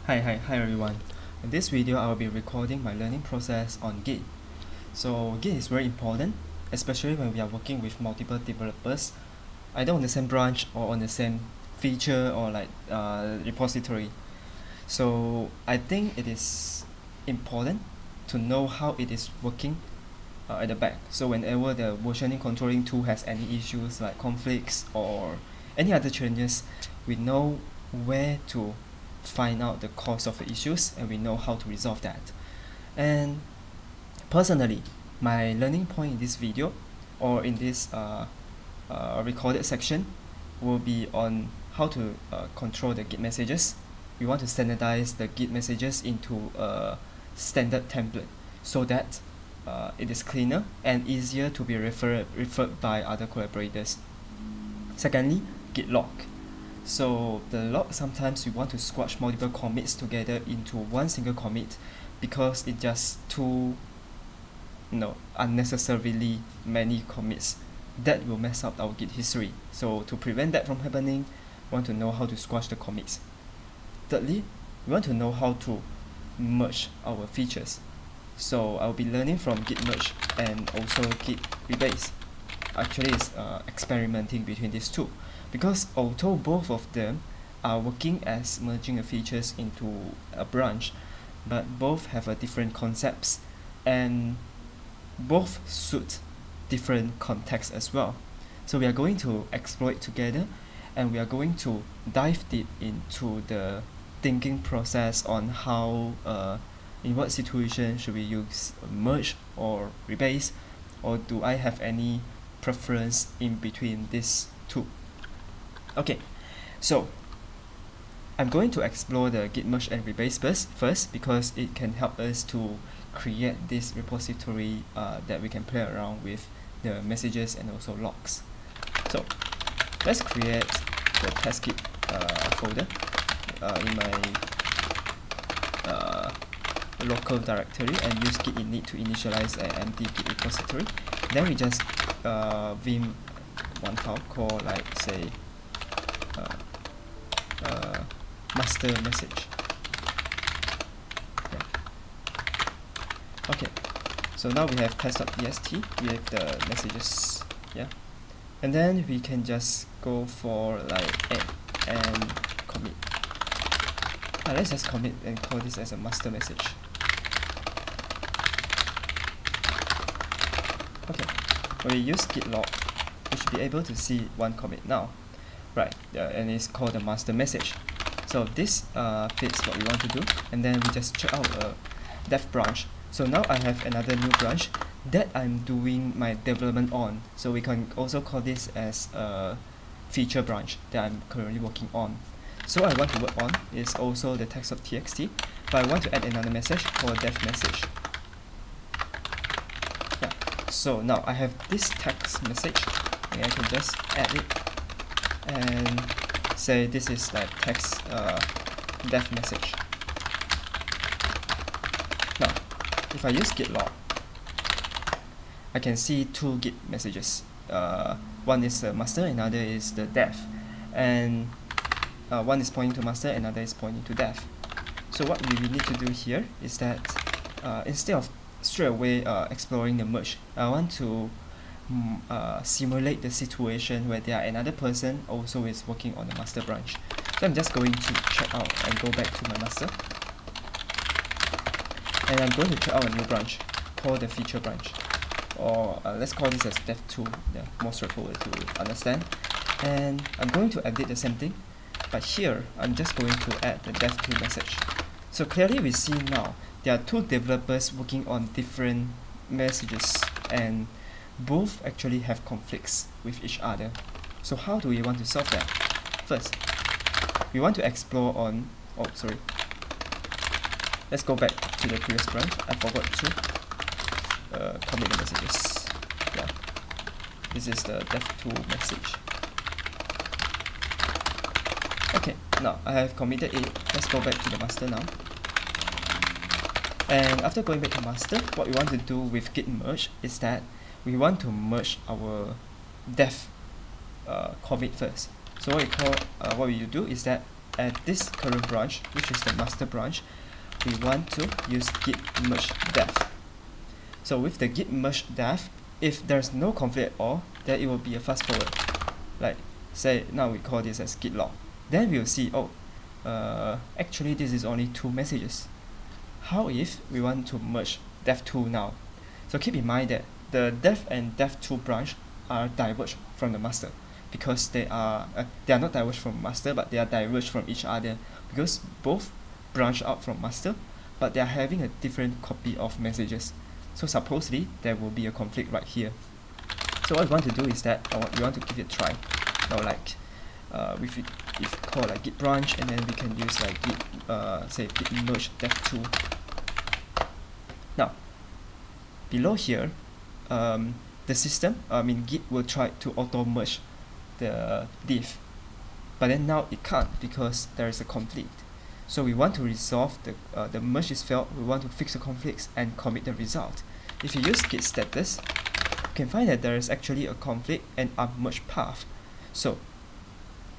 Hi everyone. In this video, I will be recording my learning process on Git. So Git is very important, especially when we are working with multiple developers, either on the same branch or on the same feature or repository. So I think it is important to know how it is working at the back. So whenever the versioning controlling tool has any issues like conflicts or any other changes, we know where to find out the cause of the issues and we know how to resolve that. And personally, my learning point in this video or in this recorded section will be on how to control the Git messages. We want to standardize the Git messages into a standard template so that it is cleaner and easier to be referred by other collaborators. Secondly, Git log. So the log, sometimes we want to squash multiple commits together into one single commit because it's just too unnecessarily many commits. That will mess up our Git history. So to prevent that from happening, we want to know how to squash the commits. Thirdly, we want to know how to merge our features. So I'll be learning from Git Merge and also Git Rebase. Actually, it's experimenting between these two, because although both of them are working as merging the features into a branch, but both have a different concepts and both suit different contexts as well. So we are going to explore it together, and we are going to dive deep into the thinking process on how in what situation should we use merge or rebase, or do I have any preference in between these two. Okay, so I'm going to explore the Git merge and rebase first because it can help us to create this repository that we can play around with the messages and also logs. So let's create the test Git folder in my local directory and use git init to initialize an empty Git repository. Then we just vim one file called say master message. Okay, so now we have test.txt with the messages, and then we can just go for add and commit. Let's just commit and call this as a master message. Okay, when we use git log, we should be able to see one commit now, right? And it's called the master message. So this fits what we want to do, and then we just check out a dev branch. So now I have another new branch that I'm doing my development on. So we can also call this as a feature branch that I'm currently working on. So I want to work on is also the text.txt, but I want to add another message called dev message. So now I have this text message, and I can just add it and say this is text dev message. Now, if I use git log, I can see two Git messages. One is the master, another is the dev, and one is pointing to master, another is pointing to dev. So what we need to do here is that instead of straight away exploring the merge, I want to simulate the situation where there are another person also is working on the master branch. So I'm just going to check out and go back to my master, and I'm going to check out a new branch called the feature branch, or let's call this as dev2, more straightforward to understand. And I'm going to edit the same thing, but here I'm just going to add the dev2 message. So clearly we see now there are two developers working on different messages, and both actually have conflicts with each other. So how do we want to solve that? First, we want to explore on, let's go back to the previous branch. I forgot to commit the messages. This is the dev2 message. Okay, now I have committed it. Let's go back to the master now. And after going back to master, what we want to do with Git merge is that we want to merge our dev commit first. So what we do is that at this current branch, which is the master branch, we want to use git merge def. So with the git merge def, if there's no conflict at all, then it will be a fast forward. Like say now we call this as git log. Then we'll see, oh, actually this is only 2 messages. How if we want to merge def2 now? So keep in mind that the def and def2 branch are diverged from the master, because they are not diverged from master, but they are diverged from each other, because both branch out from master, but they are having a different copy of messages. So supposedly there will be a conflict right here. So what we want to do is that we want to give it a try. Now like if we call like git branch, and then we can use like git say git merge def2. Now below here, the system, Git will try to auto merge the div, but then now it can't because there is a conflict. So we want to resolve the merge is failed. We want to fix the conflicts and commit the result. If you use git status, you can find that there is actually a conflict and unmerged path. So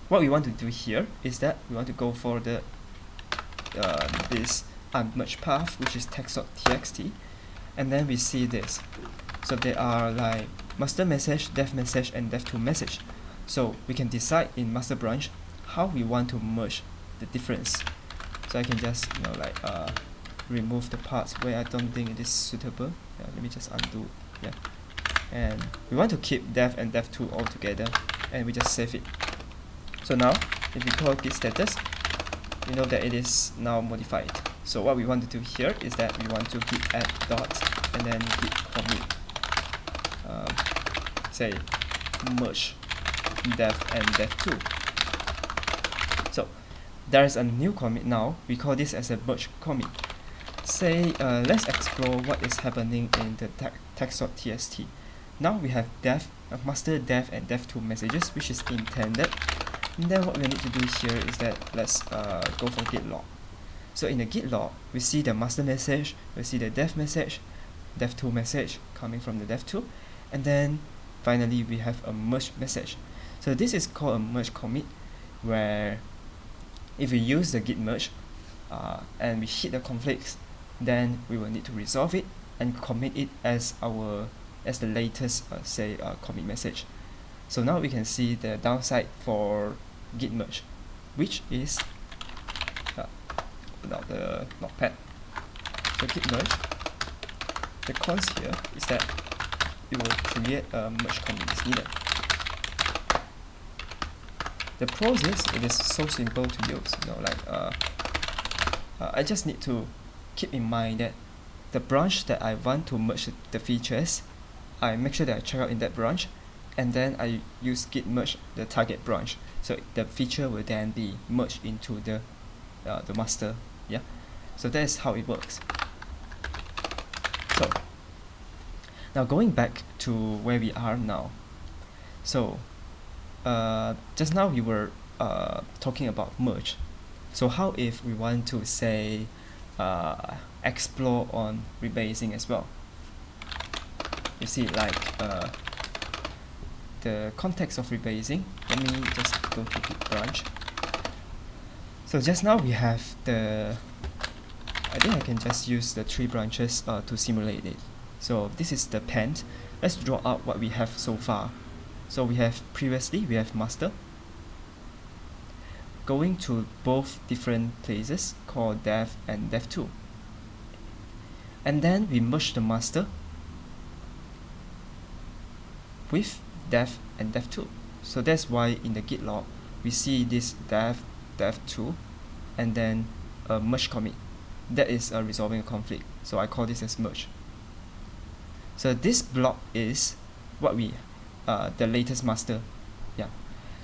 what we want to do here is that we want to go for the this unmerged path, which is text.txt, and then we see this. So there are like master message, def message, and def2 message. So we can decide in master branch how we want to merge the difference. So I can just remove the parts where I don't think it is suitable. Yeah, let me just undo. Yeah, and we want to keep def and def2 all together, and we just save it. So now if we call git status, we know that it is now modified. So what we want to do here is that we want to git add dot and then git commit say merge def and def2. So there is a new commit now. We call this as a merge commit. Say let's explore what is happening in the text.txt. Now we have def, master def and def2 messages, which is intended. And then what we need to do here is that let's go for git log. So in the git log, we see the master message, we see the def message, def2 message coming from the def2, and then finally we have a merge message. So this is called a merge commit, where if we use the git merge and we hit the conflicts, then we will need to resolve it and commit it as the latest commit message. So now we can see the downside for git merge, which is open up the notepad. So git merge, the cons here is that it will create a merge commit is needed. The pros is it is so simple to use. I just need to keep in mind that the branch that I want to merge the features, I make sure that I check out in that branch, and then I use git merge the target branch, so the feature will then be merged into the master. Yeah, so that is how it works. So now going back to where we are now. So just now we were talking about merge. So how if we want to say explore on rebasing as well? You see, like the context of rebasing. Let me just go to git branch. So just now we have I think I can just use the 3 branches to simulate it. So this is the pen. Let's draw out what we have so far. So we have previously we have master going to both different places called def and def2, and then we merge the master with def and def2. So that's why in the git log we see this def2 and then a merge commit. That is resolving a conflict. So I call this as merge. So this block is what we the latest master. Yeah.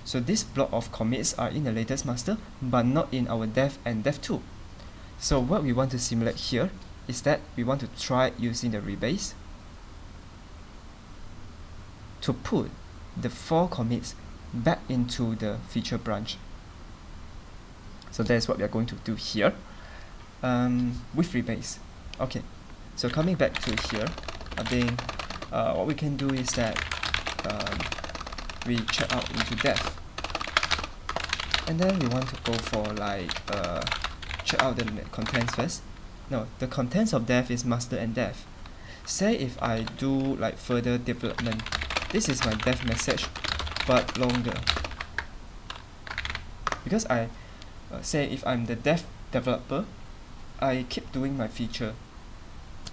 So this block of commits are in the latest master, but not in our def and def2. So what we want to simulate here is that we want to try using the rebase to put the 4 commits back into the feature branch. So that's what we are going to do here with rebase. Okay, so coming back to here, I think what we can do is that we check out into def. And then we want to go for like check out the contents first. No, the contents of dev is master and dev. Say if I do like further development, this is my dev message but longer, because I say if I'm the dev developer, I keep doing my feature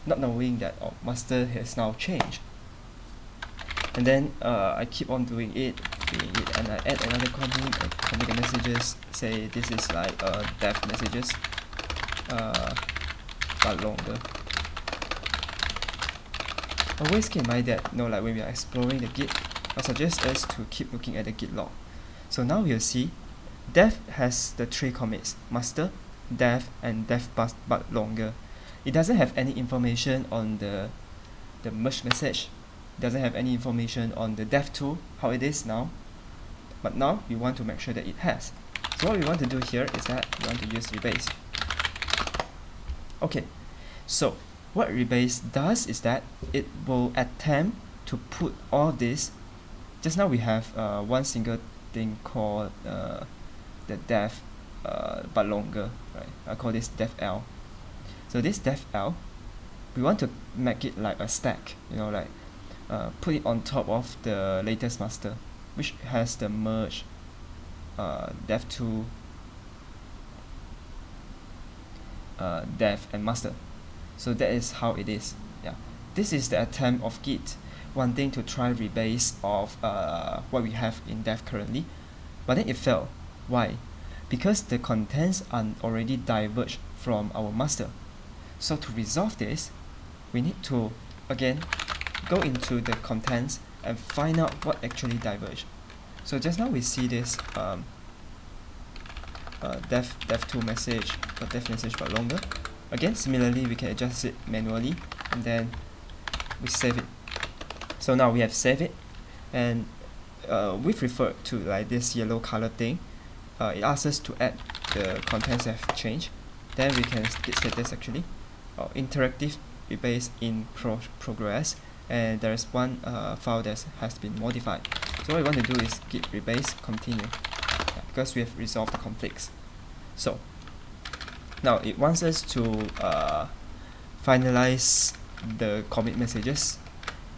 not knowing that master has now changed, and then I keep on doing it, and I add another commit the messages, say this is like dev messages but longer. Always keep in mind that like when we are exploring the Git, I suggest us to keep looking at the Git log. So now you'll see dev has the 3 commits: master, dev, and dev but longer. It doesn't have any information on the merge message. It doesn't have any information on the dev tool, how it is now. But now we want to make sure that it has. So what we want to do here is that we want to use Rebase. Okay, so what Rebase does is that it will attempt to put all this. Just now we have one single thing called the dev but longer, right? I call this dev L. So this dev L, we want to make it like a stack, like put it on top of the latest master, which has the merge dev2 dev and master. So that is how it is. Yeah, this is the attempt of Git wanting to try rebase of what we have in dev currently, but then it failed. Why? Because the contents are already diverged from our master. So to resolve this, we need to again go into the contents and find out what actually diverged. So just now we see this dev2 message or dev message but longer. Again, similarly, we can adjust it manually, and then we save it. So now we have saved it, and we've referred to like this yellow color thing. It asks us to add the contents that have changed. Then we can git status actually, interactive rebase in progress, and there is one file that has been modified. So what we want to do is git rebase continue, because we have resolved the conflicts. So now it wants us to finalize the commit messages.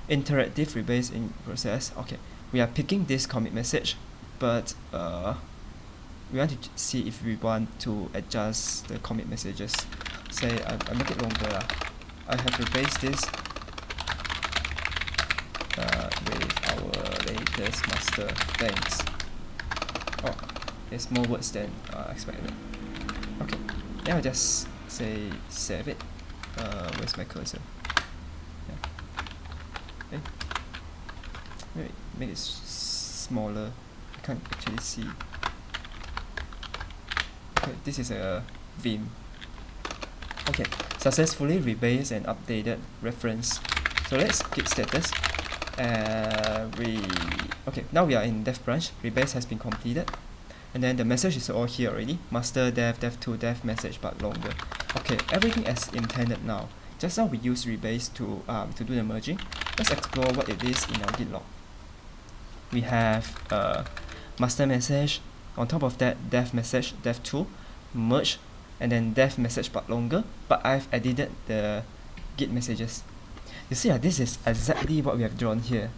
Interactive rebase in process. Okay, we are picking this commit message, but we want to see if we want to adjust the commit messages. Say I make it longer. I have replaced this with our latest master. Thanks. Oh, there's more words than expected. Okay, then I'll just say save it. Where's my cursor? Yeah. Okay. Maybe make it smaller. I can't actually see. Okay, this is a Vim. Okay, successfully rebased and updated reference. So let's git status. Okay, now we are in dev branch. Rebase has been completed, and then the message is all here already. Master dev, dev2, dev message but longer. Okay, everything as intended now. Just now we use Rebase to do the merging. Let's explore what it is in our Git log. We have master message. On top of that, dev message, dev2, merge, and then dev message but longer. But I've edited the Git messages. You see, this is exactly what we have drawn here.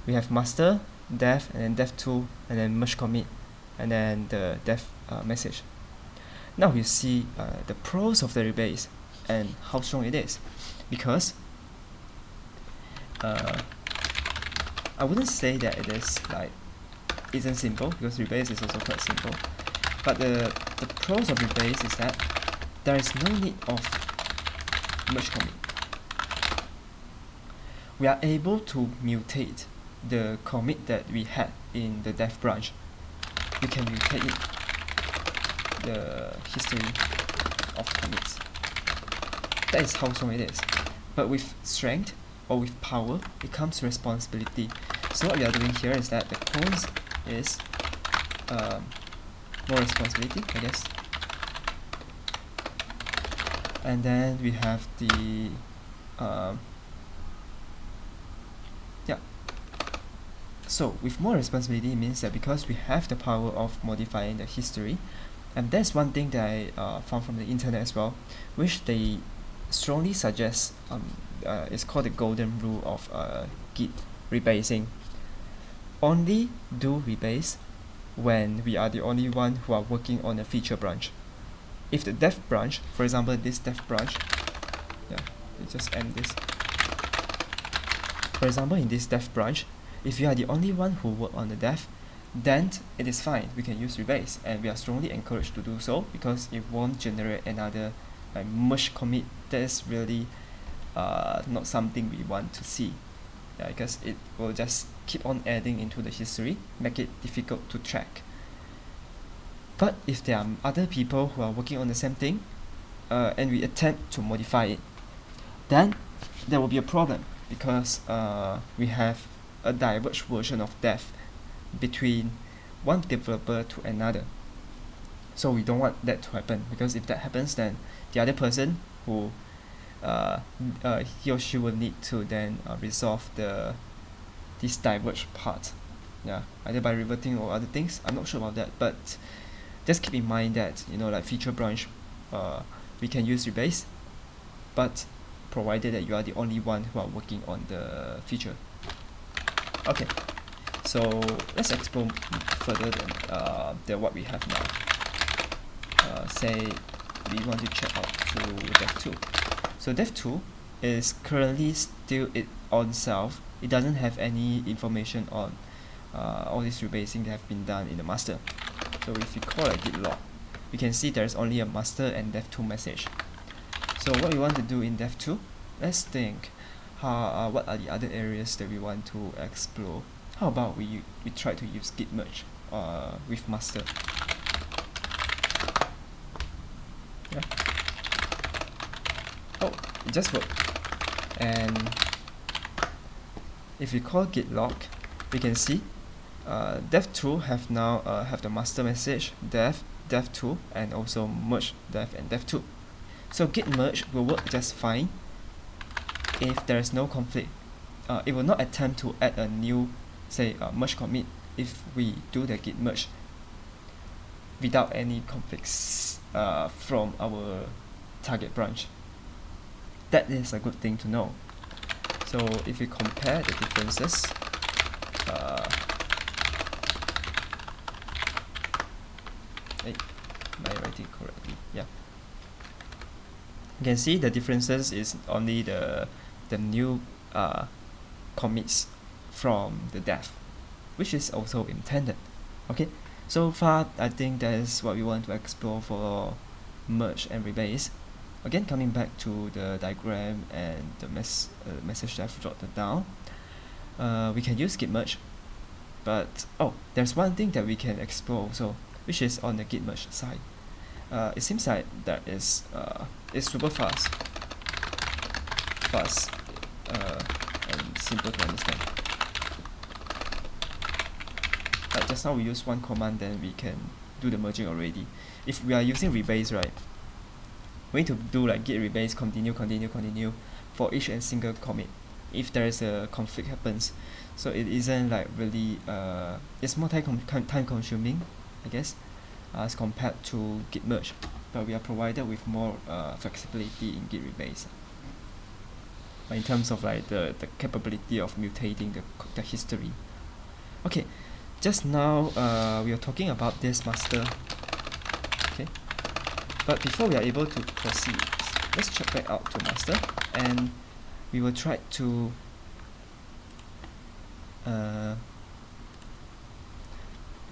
We have master, dev, and then dev2, and then merge commit, and then the dev message. Now you see the pros of the rebase and how strong it is, because I wouldn't say that it is like isn't simple, because rebase is also quite simple. But the pros of rebase is that there is no need of merge commit. We are able to mutate the commit that we had in the dev branch. We can mutate it, the history of commits. That is how strong it is. But with strength or with power, it comes responsibility. So what we are doing here is that the clones is more responsibility, I guess. And then we have the So with more responsibility means that because we have the power of modifying the history, and that's one thing that I found from the internet as well, which they strongly suggest. It's called the golden rule of Git rebasing. Only do rebase when we are the only one who are working on a feature branch. If the dev branch, for example this dev branch, let's just end this. For example, in this dev branch, if you are the only one who work on the dev, then it is fine, we can use rebase, and we are strongly encouraged to do so because it won't generate another merge commit. That is really not something we want to see, because it will just keep on adding into the history, make it difficult to track. But if there are other people who are working on the same thing, and we attempt to modify it, then there will be a problem, because we have a diverged version of dev between one developer to another. So we don't want that to happen, because if that happens, then the other person who he or she will need to then resolve this diverged part, either by reverting or other things. I'm not sure about that, but just keep in mind that like feature branch, we can use rebase, but provided that you are the only one who are working on the feature. Okay, so let's explore further than what we have now. Say we want to check out to dev2. So dev2 is currently still on self. It doesn't have any information on all this rebasing that have been done in the master. So if you call a git log, we can see there's only a master and dev2 message. So what we want to do in dev2, let's think what are the other areas that we want to explore. How about we try to use Git Merge with master. Oh, it just worked. And if we call git log, we can see dev2 have now have the master message dev2 and also merge dev and dev2. So git merge will work just fine if there is no conflict. It will not attempt to add a new, say, merge commit if we do the git merge without any conflicts from our target branch. That is a good thing to know. So if we compare the differences, am I writing correctly? Yeah. You can see the differences is only the new commits from the dev, which is also intended. Okay, so far I think that is what we want to explore for merge and rebase. Again, coming back to the diagram and the message that I've jotted down, we can use git merge, but there's one thing that we can explore also, which is on the git merge side. It seems like that is it's super fast and simple to understand. Like just now we use one command, then we can do the merging already. If we are using rebase, right, we need to do like git rebase continue for each and single commit if there is a conflict happens. So it isn't like really it's more time consuming, I guess, as compared to git merge, but we are provided with more flexibility in git rebase in terms of like the capability of mutating the history. Okay, just now we are talking about this master. Okay, but before we are able to proceed, let's check back out to master, and we will try to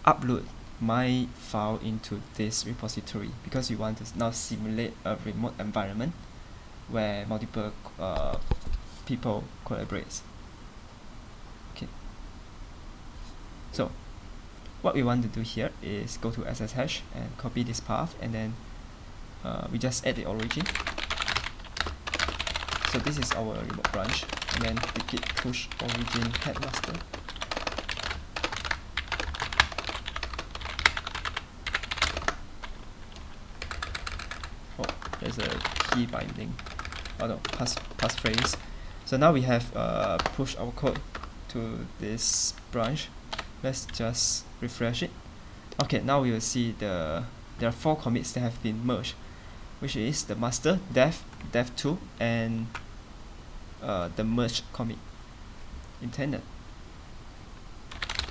upload my file into this repository, because we want to now simulate a remote environment where multiple people collaborate. Okay, so what we want to do here is go to SSH and copy this path, and then we just add the origin. So this is our remote branch, and then we git push origin headmaster. There's a key binding, passphrase. So now we have pushed our code to this branch, let's just refresh it. Okay, now we will see there are 4 commits that have been merged, which is the master, dev2, and the merge commit intended.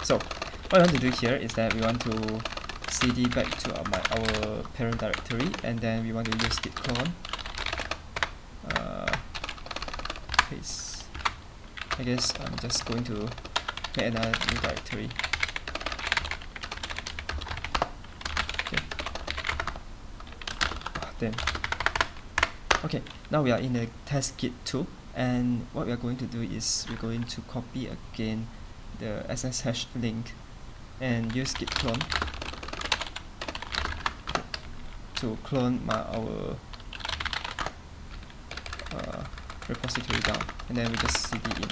So what we want to do here is that we want to cd back to our parent directory, and then we want to use Git Clone, paste. I guess I'm just going to make another new directory. Okay. Then okay, now we are in the test Git 2, and what we are going to do is we're going to copy again the SSH link and use Git Clone to clone our repository down, and then we just cd in,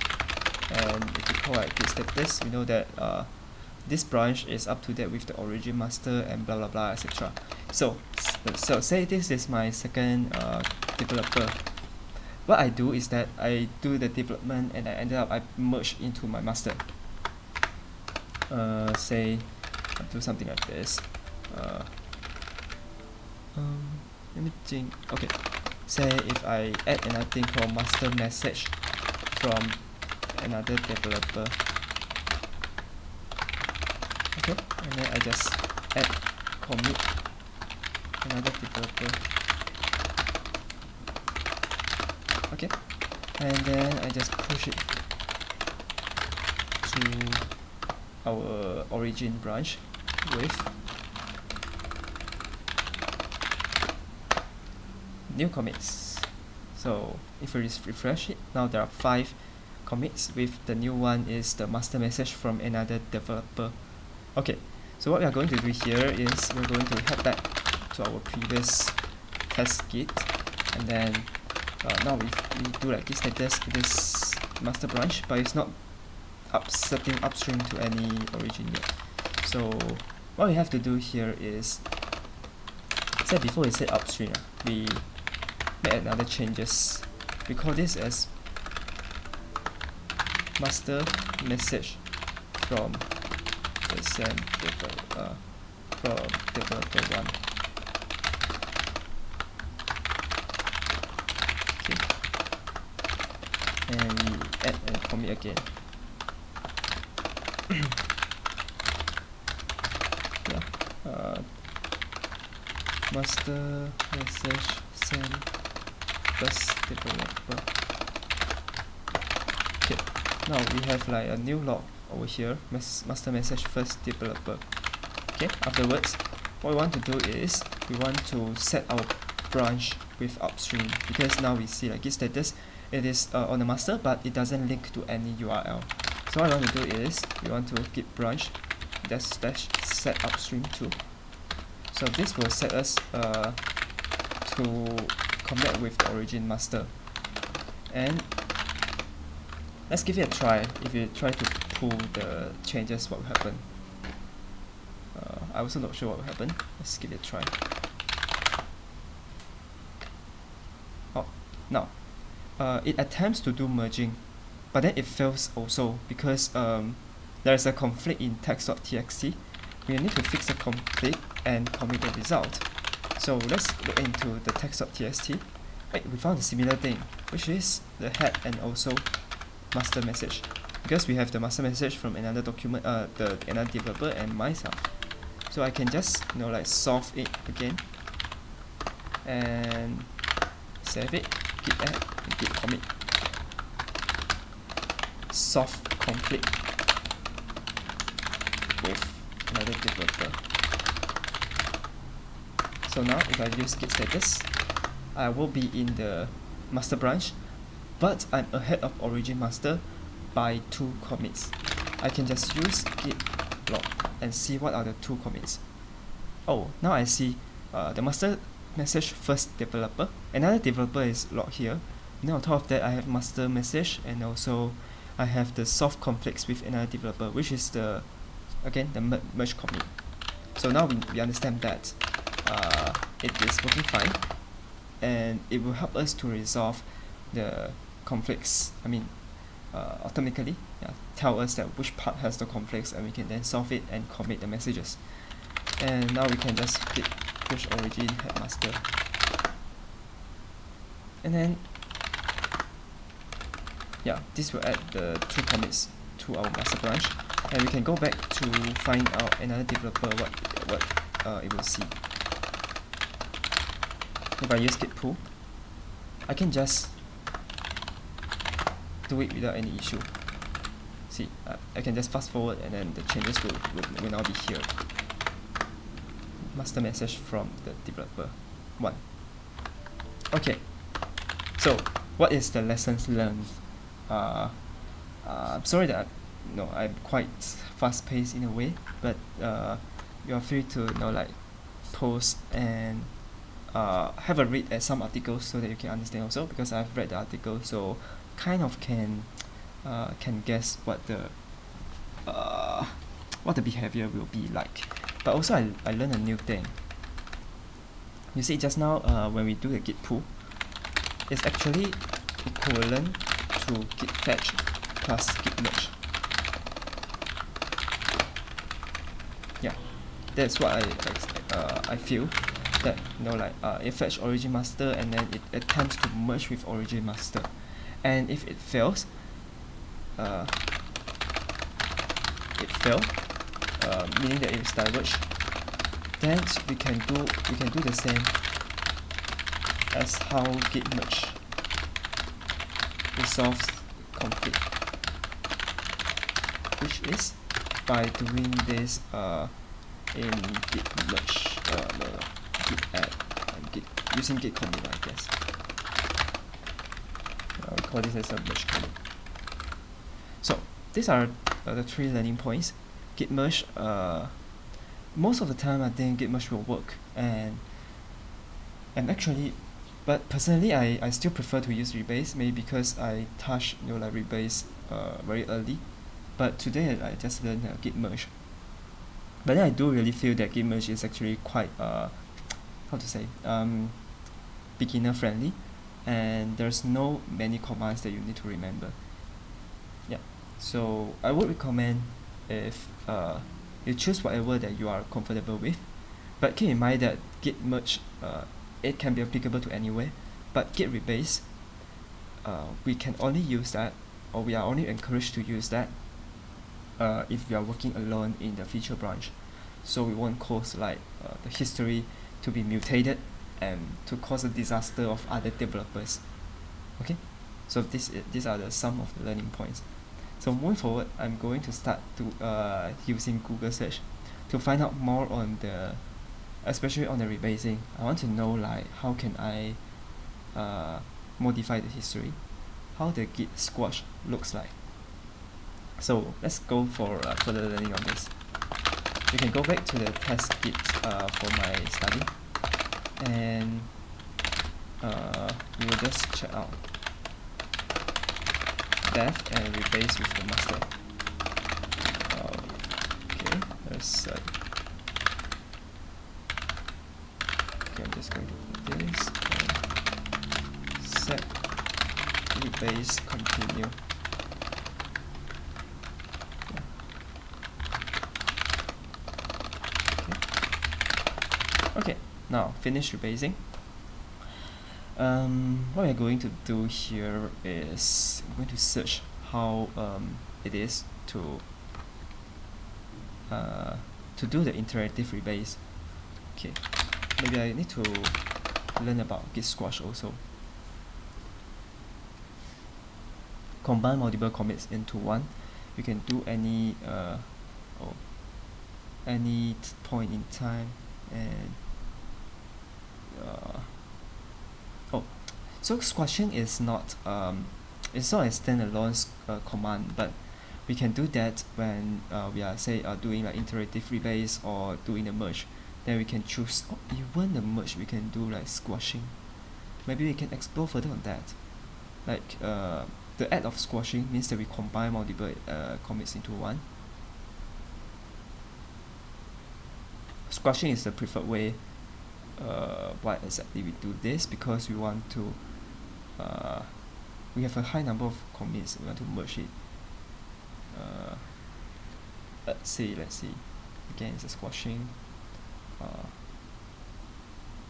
and if we call git status, we know that this branch is up to date with the origin master and blah blah blah, etc. So say this is my second developer. What I do is that I do the development and I merge into my master. Say I'll do something like this. Let me think. Okay, say if I add another thing called master message from another developer. Okay, and then I just add commit another developer. Okay, and then I just push it to our origin branch with new commits. So if we refresh it, now there are 5 commits, with the new one is the master message from another developer. Okay, so what we are going to do here is we're going to head back to our previous test git, and then now we do like git status this master branch, but it's not setting upstream to any origin yet. So what we have to do here is, say before we set upstream, we make another changes. We call this as master message from the same developer from developer 1. Okay, and we add and commit again. Yeah, master message send first developer. Okay, now we have like a new log over here, master message first developer. Okay, afterwards what we want to do is we want to set our branch with upstream, because now we see like git status, it is on the master but it doesn't link to any URL. So what I want to do is we want to git branch dash set upstream to. So this will set us to connect with the origin master. And let's give it a try. If you try to pull the changes, what will happen? I also not sure what will happen. Let's give it a try. Oh, now it attempts to do merging, but then it fails also because there is a conflict in text.txt. We need to fix the conflict and commit the result. So let's look into the text.txt. Wait, we found a similar thing, which is the head and also master message, because we have the master message from another document, another developer and myself. So I can just like solve it again and save it, git add, and git commit. Solve conflict with another developer. So now if I use git status, I will be in the master branch, but I'm ahead of origin master by 2 commits. I can just use git log and see what are the 2 commits. Oh, now I see the master message first developer. Another developer is logged here. Now on top of that, I have master message, and also I have the solve conflicts with another developer, which is the merge commit. So now we understand that it is working fine, and it will help us to resolve the conflicts. I mean, automatically tell us that which part has the conflicts, and we can then solve it and commit the messages. And now we can just click push origin headmaster, and then this will add the 2 commits to our master branch, and we can go back to find out another developer what it will see. If I use git pull, I can just do it without any issue. See, I can just fast forward, and then the changes will now be here. Master message from the developer 1. Okay, so what is the lessons learned? I'm sorry that I'm quite fast paced in a way, but you are free to post and have a read at some articles so that you can understand also, because I've read the article, so kind of can guess what the behavior will be like. But also I learned a new thing. You see, just now when we do the git pull, it's actually equivalent to git fetch plus git merge. Yeah, that's what I feel that it fetch origin master, and then it attempts to merge with origin master, and if it fails, meaning that it's diverged, then we can do the same as how git merge resolves conflict, which is by doing this in git merge, git add, and using git commit, I guess. I'll call this as a merge commit. So these are the 3 learning points. Git merge, most of the time I think git merge will work, and actually, but personally I still prefer to use Rebase, maybe because I touched Rebase very early, but today I just learned Git merge. But then I do really feel that Git merge is actually quite beginner friendly, and there's no many commands that you need to remember. So I would recommend if you choose whatever that you are comfortable with, but keep in mind that git merge, it can be applicable to anywhere, but git rebase, we can only use that, or we are only encouraged to use that if we are working alone in the feature branch, so we won't cause the history to be mutated and to cause a disaster of other developers. Okay, so these are some of the learning points. So moving forward, I'm going to start to using Google search to find out more on especially on the rebasing. I want to know how can I modify the history, how the git squash looks like. So let's go for further learning on this. You can go back to the test git for my study, and we will just check out dev and rebase with the master. Okay, let's okay, I'm just going to do this and set rebase continue. Okay, now finish rebasing. What we're going to do here is we're going to search how it is to do the interactive rebase. Okay, maybe I need to learn about git squash also. Combine multiple commits into one. You can do any point in time, and so squashing is not it's not a standalone command, but we can do that when we are doing interactive rebase or doing the merge. Then we can choose even the merge we can do squashing. Maybe we can explore further on that. The add of squashing means that we combine multiple commits into one. Squashing is the preferred way. Why exactly we do this? Because we want to we have a high number of commits. We want to merge it. Let's see. Again, it's a squashing.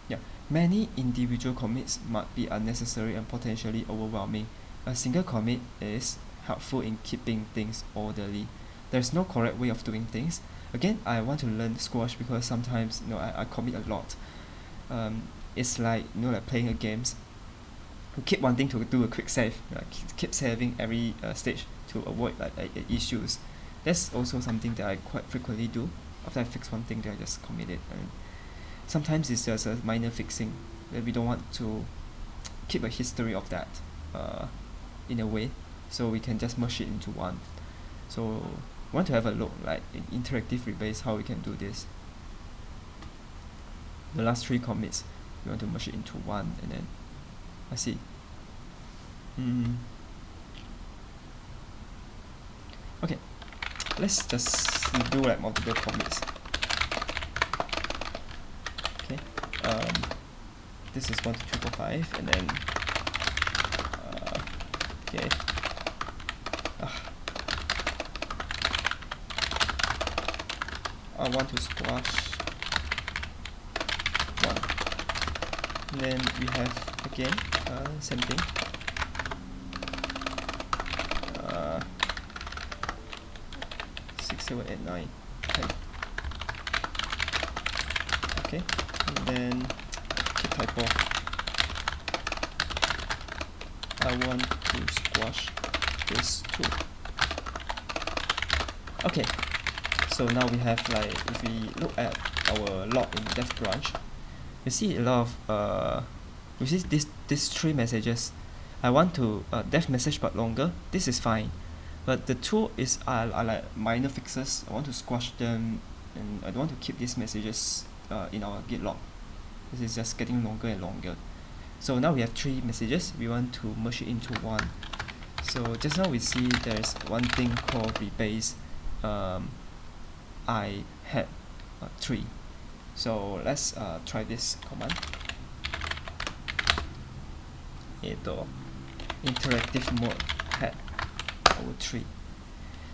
Yeah, many individual commits might be unnecessary and potentially overwhelming. A single commit is helpful in keeping things orderly. There's no correct way of doing things. Again, I want to learn squash because sometimes I commit a lot. It's like like playing a games. You keep wanting to do a quick save, keep saving every stage to avoid issues. That's also something that I quite frequently do. After I fix one thing, then I just commit it. And sometimes it's just a minor fixing that we don't want to keep a history of that in a way, so we can just merge it into one. So we want to have a look like in interactive rebase how we can do this. The last 3 commits, we want to merge it into one, and then I see. Okay, let's just do like multiple commits. Okay, this is 1, 2, 3, 4, 5, and then okay. I want to squash one. And then we have again same thing. 6, 7, 8, 9, 10. Okay, and then keep typo. I want to squash this too. Okay, so now we have if we look at our log in dev branch, you see a lot of you see these 3 messages. I want to dev message but longer. This is fine, but the 2 is are like minor fixes. I want to squash them, and I don't want to keep these messages in our Git log. This is just getting longer and longer. So now we have 3 messages. We want to merge it into one. So just now we see there's one thing called rebase. I had 3. So let's try this command. Interactive mode had over 3.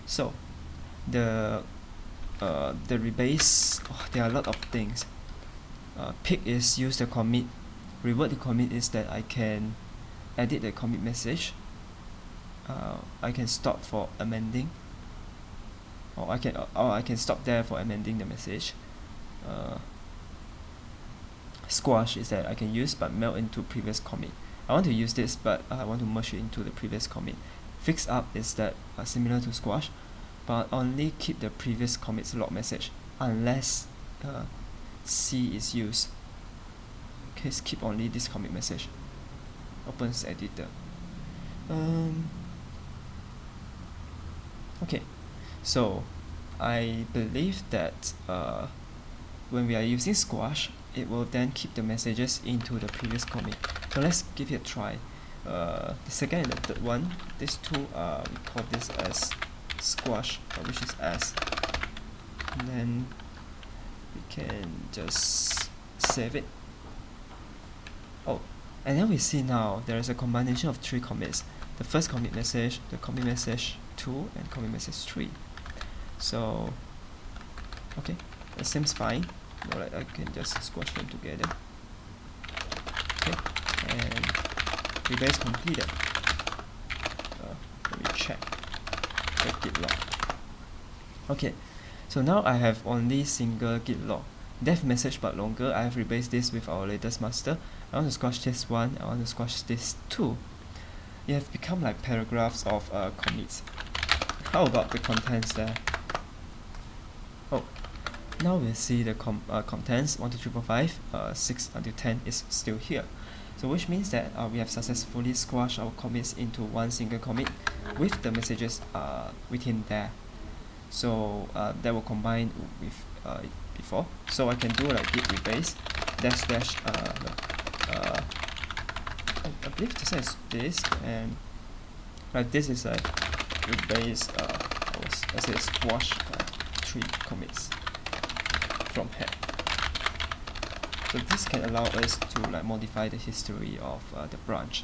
So the rebase, there are a lot of things. Pick is use the commit. Revert the commit is that I can edit the commit message. I can stop for amending, or I can stop there for amending the message. Squash is that I can use but melt into previous commit. I want to use this, but I want to merge it into the previous commit. Fix up is that similar to squash, but only keep the previous commit's log message unless C is used. Okay, keep only this commit message. Opens editor. Okay, so I believe that when we are using squash, it will then keep the messages into the previous commit. So let's give it a try. The second and the third one, these 2 we call this as squash, which is S. And then we can just save it. Oh, and then we see now there is a combination of 3 commits. The first commit message, the commit message 2, and commit message 3. So okay, that seems fine. Alright, I can just squash them together. Okay, and rebase completed. Let me check the git log. Okay, so now I have only single git log. Dev message but longer. I have rebased this with our latest master. I want to squash this one. I want to squash this too. It have become like paragraphs of commits. How about the contents there? Oh, now we see the contents 1, 2, 3, 4, 5, 6 until 10 is still here. So which means that we have successfully squashed our commits into one single commit with the messages within there. So that will combine with before. So I can do like git rebase dash I believe this is this, and like this is like rebase I say squash 3 commits from head. So this can allow us to like modify the history of the branch.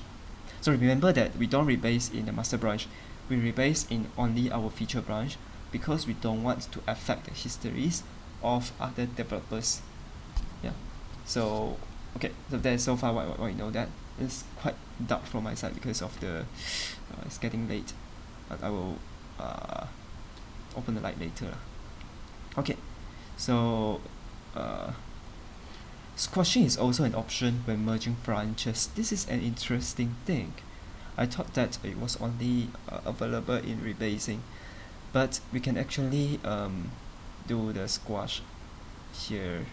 So remember that we don't rebase in the master branch, we rebase in only our feature branch because we don't want to affect the histories of other developers. Yeah. So okay, so that's so far what you know. That is quite dark from my side because of the it's getting late, but I will open the light later. Okay, so squashing is also an option when merging branches. This is an interesting thing. I thought that it was only available in rebasing, but we can actually do the squash here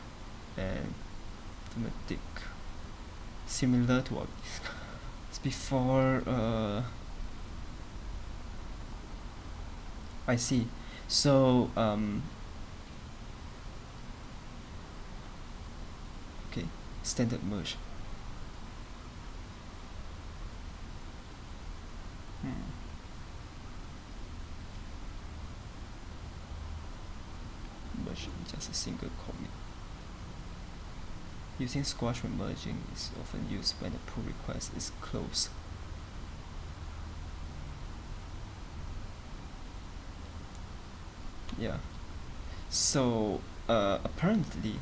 and automatic, similar to what before. I see. So okay, standard merge. Merge just a single commit. Using squash when merging is often used when a pull request is closed. Yeah. So apparently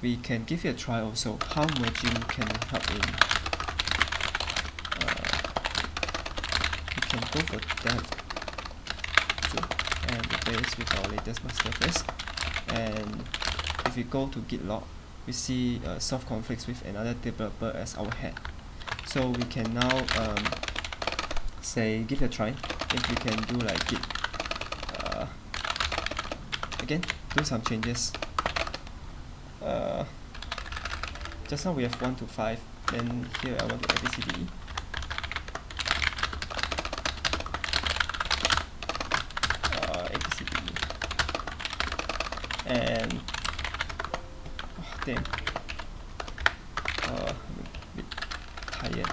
we can give it a try also how merging can help in we can go for that too, and replace with our latest master first. And if we go to git log, we see soft conflicts with another developer as our head. So we can now say give it a try if we can do like git again, do some changes. Just now we have 1 to 5, then here I want to ABCD. ABCD. And damn, I'm a bit tired.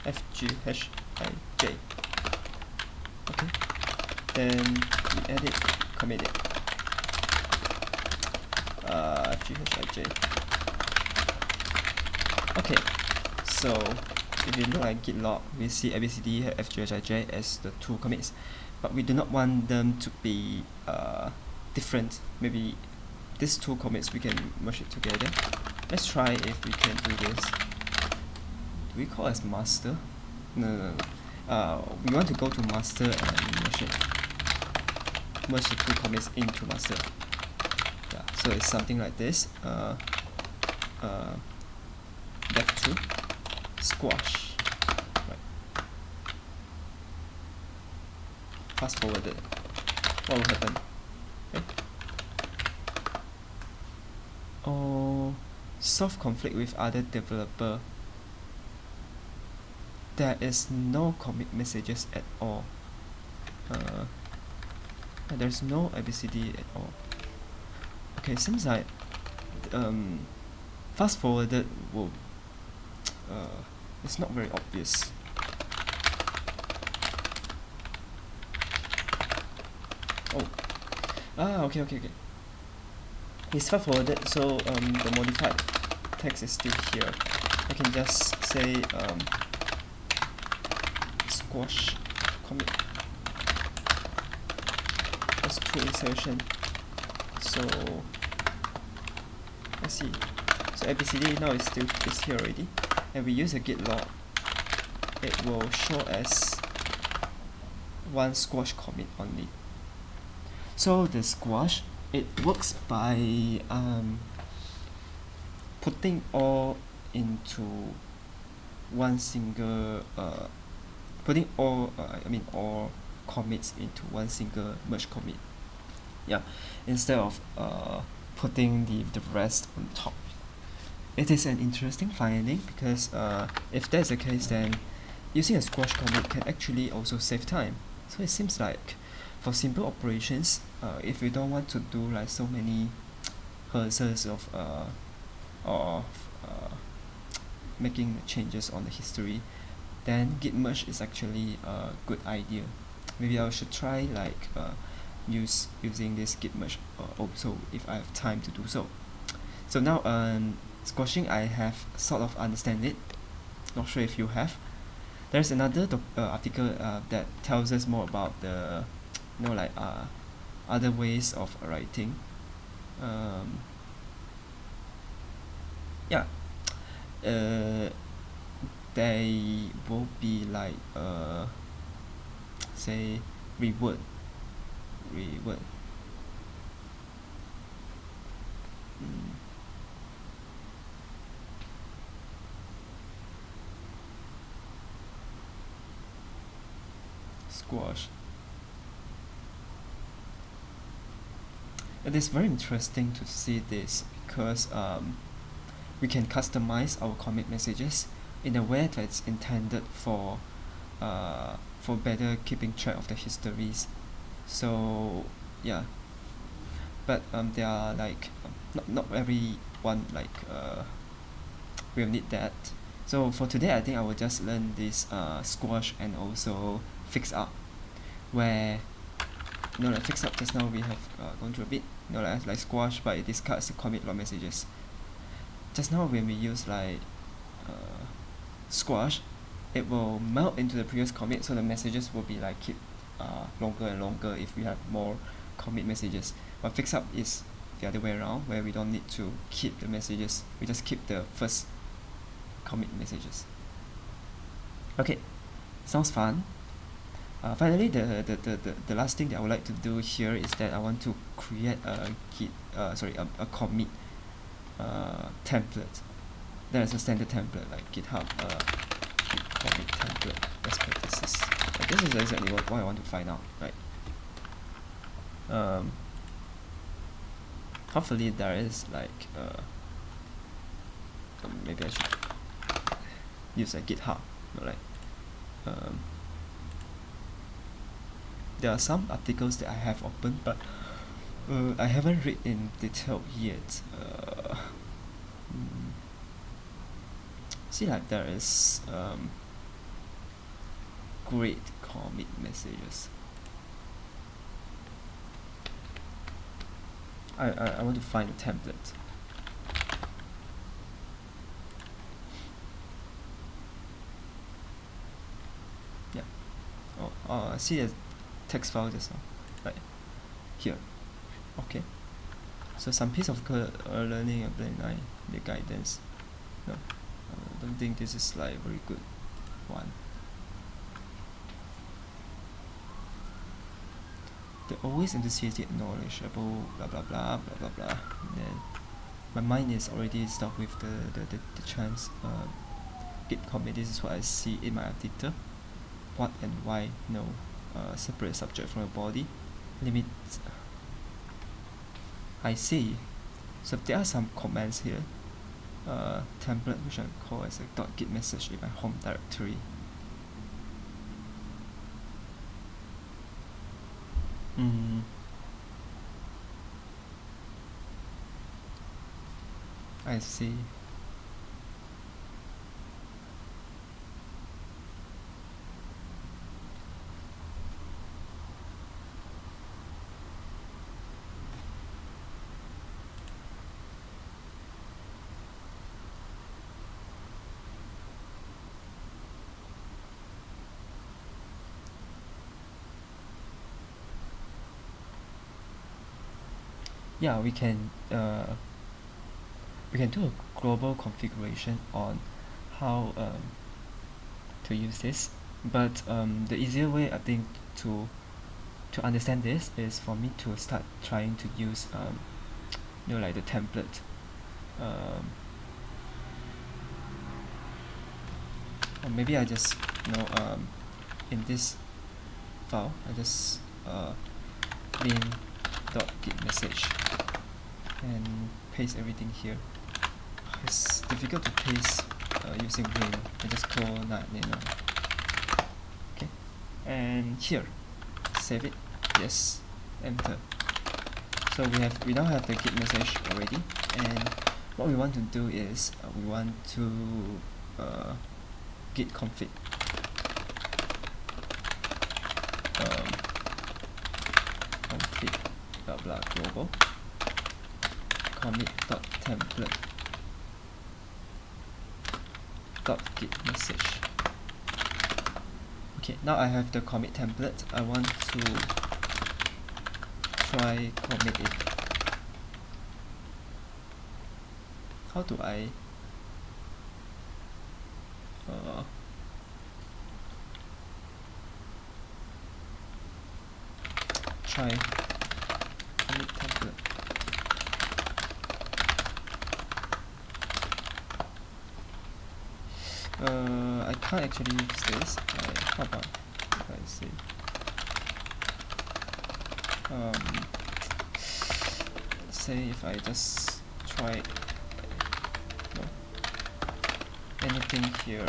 FGHIJ. Okay, then we edit, commit it. FGHIJ. Okay, so if you look at git log, we see ABCD have FGHIJ as the two commits, but we do not want them to be different. Maybe these two commits we can merge it together. Let's try if we can do this. Do we call as master? No. We want to go to master and merge the two commits into master. Yeah, so it's something like this. Def2 squash. Right. Fast forwarded. What will happen? Okay. Oh, soft conflict with other developer. There is no commit messages at all. There's no ABCD at all. Okay, seems like fast forwarded will it's not very obvious. Okay. It's fast forwarded, so the modified text is still here. I can just say squash commit. That's two insertion. So let's see. So ABCD now is here already, and we use a git log. It will show as one squash commit only. So the squash, it works by putting all into one single all commits into one single merge commit. Yeah, instead of putting the rest on top. It is an interesting finding because if that's the case, then using a squash commit can actually also save time. So it seems like for simple operations, if you don't want to do like so many cursors of making changes on the history, then Git Merge is actually a good idea. Maybe I should try like using this Git Merge also if I have time to do so. So now squashing, I have sort of understand it. Not sure if you have. There's another article that tells us more about the other ways of writing. Yeah, they will be like say reword. Squash. It is very interesting to see this because we can customize our commit messages in a way that's intended for better keeping track of the histories. So yeah, but there are like not everyone will need that. So for today, I think I will just learn this squash and also fix up, where like fix up just now we have gone through a bit, like squash, but it discards the commit log messages. Just now when we use like squash, it will melt into the previous commit, so the messages will be like keep longer and longer if we have more commit messages. But fix up is the other way around, where we don't need to keep the messages, we just keep the first commit messages. Okay, sounds fun. Finally, the last thing that I would like to do here is that I want to create a a commit template. There is a standard template like GitHub Git commit template best practices. This is exactly what I want to find out, right? Hopefully there is like maybe I should use a GitHub, there are some articles that I have open, but I haven't read in detail yet. See, like there is great commit messages. I want to find a template. Yeah. I see a text file just now, right here. Okay. So some piece of code learning and plan the guidance. No, I don't think this is like a very good one. They're always enthusiastic, knowledgeable, blah blah blah blah blah blah. And then my mind is already stuck with the chance git commit. This is what I see in my editor. What and why no separate subject from a body limits. I see. So there are some commands here. Template which I call as a .git message in my home directory. I see. Yeah, we can do a global configuration on how to use this, but the easier way I think to understand this is for me to start trying to use like the template, or maybe I just in this file I just bin.git message and paste everything here. It's difficult to paste using bin. I just clone that, okay, and here save it, yes, enter. So we now have the git message already, and what we want to do is we want to git config config blah blah global commit.template .git message. Okay, now I have the commit template. I want to try commit it. How do I try commit template? I can't actually use this. How about if I say say if I just try anything here.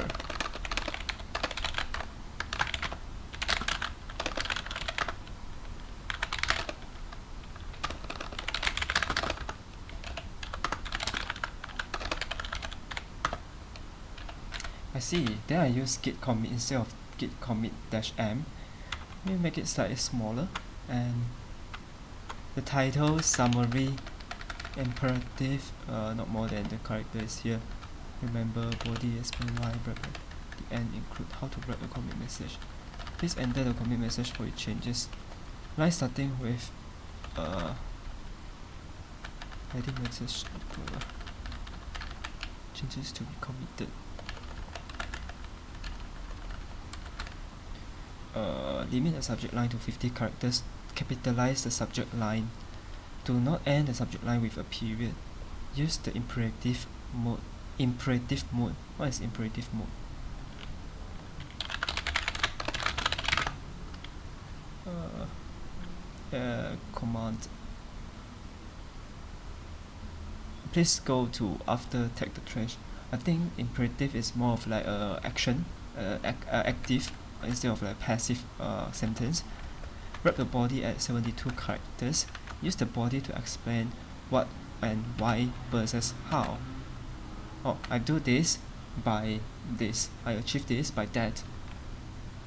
I see, then I use git commit instead of git commit -m. Let me make it slightly smaller, and the title, summary, imperative, not more than the characters here. Remember, body, explain why, wrap at the end, include how to wrap a commit message. Please enter the commit message for your changes. Line starting with heading message changes to be committed. Limit the subject line to 50 characters. Capitalize the subject line. Do not end the subject line with a period. Use the imperative mode. Imperative mode. What is imperative mode? Command. Please go to after tag the trash. I think imperative is more of like action, active instead of like passive sentence. Wrap the body at 72 characters. Use the body to explain what and why versus how. Oh, I do this by this. I achieve this by that.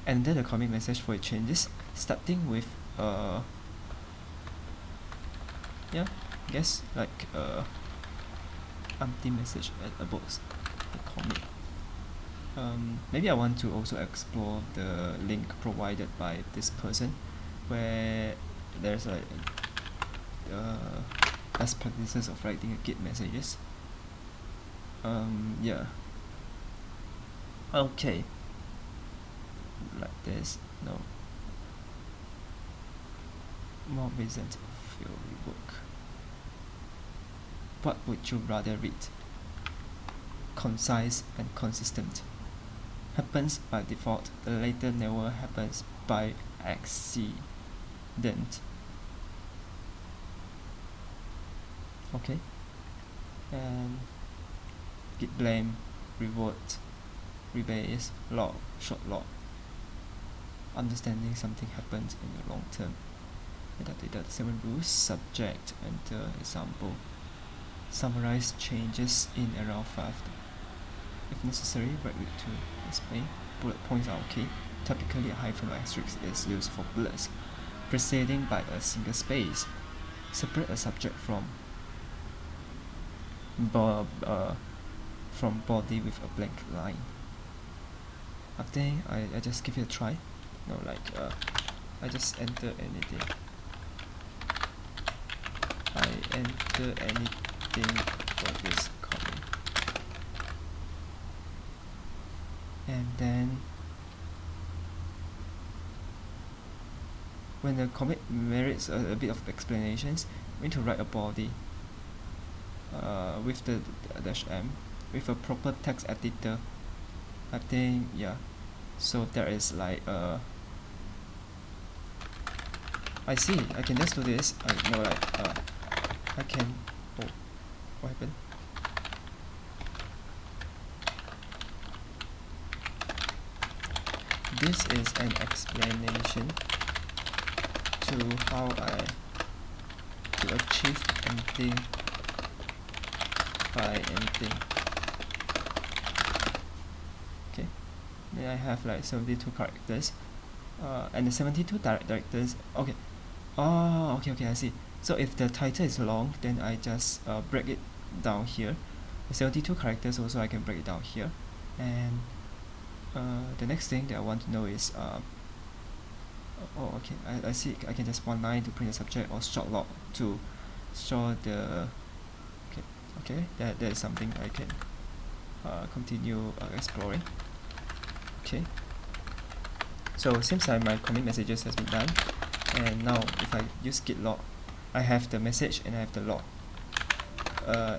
And then the commit message for it changes, starting with yeah, I guess like empty message at above the commit. Maybe I want to also explore the link provided by this person, where there's like best practices of writing a Git messages. Yeah. Okay. Like this. No. More recent field rework. What would you rather read? Concise and consistent. Happens by default. The later never happens by accident. Okay. And git blame, reward, rebase, log, short log. Understanding something happens in the long term. Metadata 7 rules, subject, enter example. Summarize changes in around 5. If necessary, write it to explain. Bullet points are okay. Typically, a hyphen or asterisk is used for bullets, preceding by a single space. Separate a subject from body with a blank line. I think I just give it a try. No, like I just enter anything. I enter anything for this comment. And then when the commit merits a bit of explanations, we need to write a body with the -m with a proper text editor. I think, yeah. So there is like I see, I can just do this. I know, like I can. Oh, what happened? This is an explanation to how to achieve anything by anything. Okay, then I have like 72 characters, and the 72 characters. Okay. Oh, okay, I see. So if the title is long, then I just break it down here. The 72 characters also I can break it down here, and The next thing that I want to know is oh, okay, I see. I can just one line to print the subject, or short log to store the okay, that is something I can continue exploring. Okay, so seems like my commit messages has been done, and now if I use git log, I have the message and I have the log,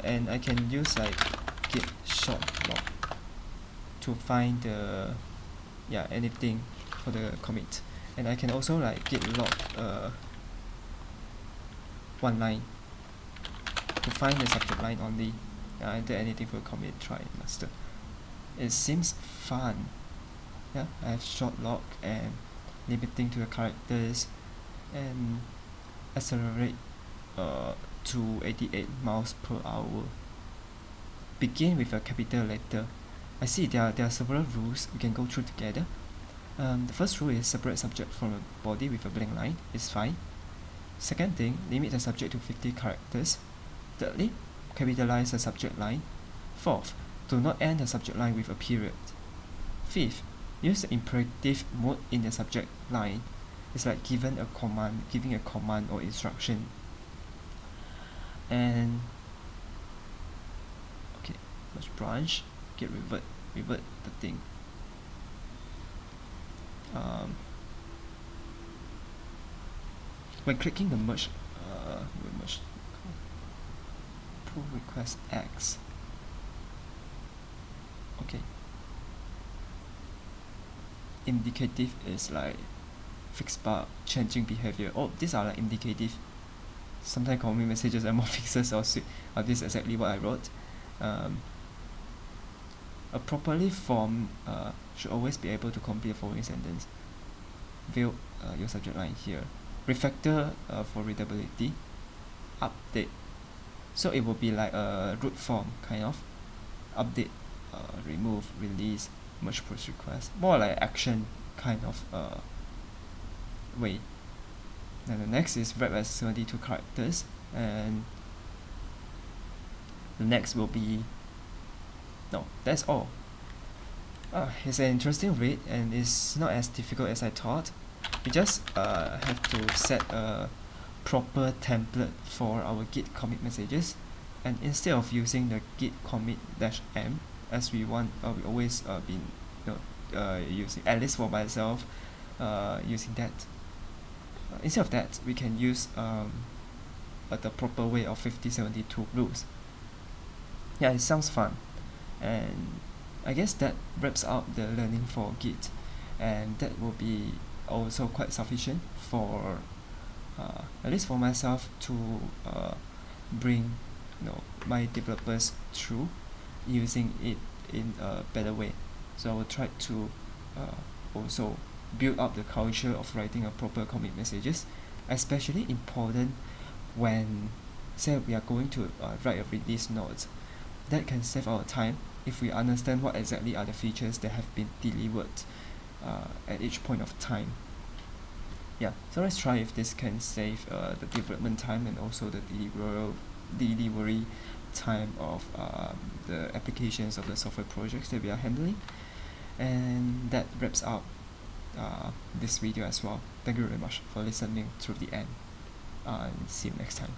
and I can use like git short log to find the anything for the commit, and I can also like git log one line to find the subject line only. Enter anything for commit, try master. It seems fun. Yeah, I have short log and limiting to the characters and accelerate to 88 miles per hour. Begin with a capital letter. I see there are several rules we can go through together. The first rule is separate subject from the body with a blank line. It's fine. Second thing, limit the subject to 50 characters. Thirdly, capitalize the subject line. Fourth, do not end the subject line with a period. Fifth, use the imperative mode in the subject line. It's like giving a command or instruction. And okay, merge branch, get revert the thing. When clicking the merge pull request X. Okay. Indicative is like fixed bug, changing behavior. Oh, these are like indicative. Sometimes commit messages are more fixes or this is exactly what I wrote. A properly formed should always be able to complete the following sentence. View your subject line here. Refactor for readability. Update. So it will be like a root form kind of. Update, remove, release, merge push request. More like action kind of way. Then the next is wrap as 72 characters, and the next will be that's all. It's an interesting read and it's not as difficult as I thought. We just have to set a proper template for our git commit messages, and instead of using the git commit -m as we always been using, at least for myself, using that. Instead of that, we can use the proper way of 5072 rules. Yeah, it sounds fun, and I guess that wraps up the learning for Git, and that will be also quite sufficient for at least for myself to bring my developers through using it in a better way. So I will try to also build up the culture of writing a proper commit messages, especially important when say we are going to write a release note. That can save our time if we understand what exactly are the features that have been delivered at each point of time. Yeah, so let's try if this can save the development time and also the delivery time of the applications of the software projects that we are handling. And that wraps up this video as well. Thank you very much for listening through the end, and see you next time.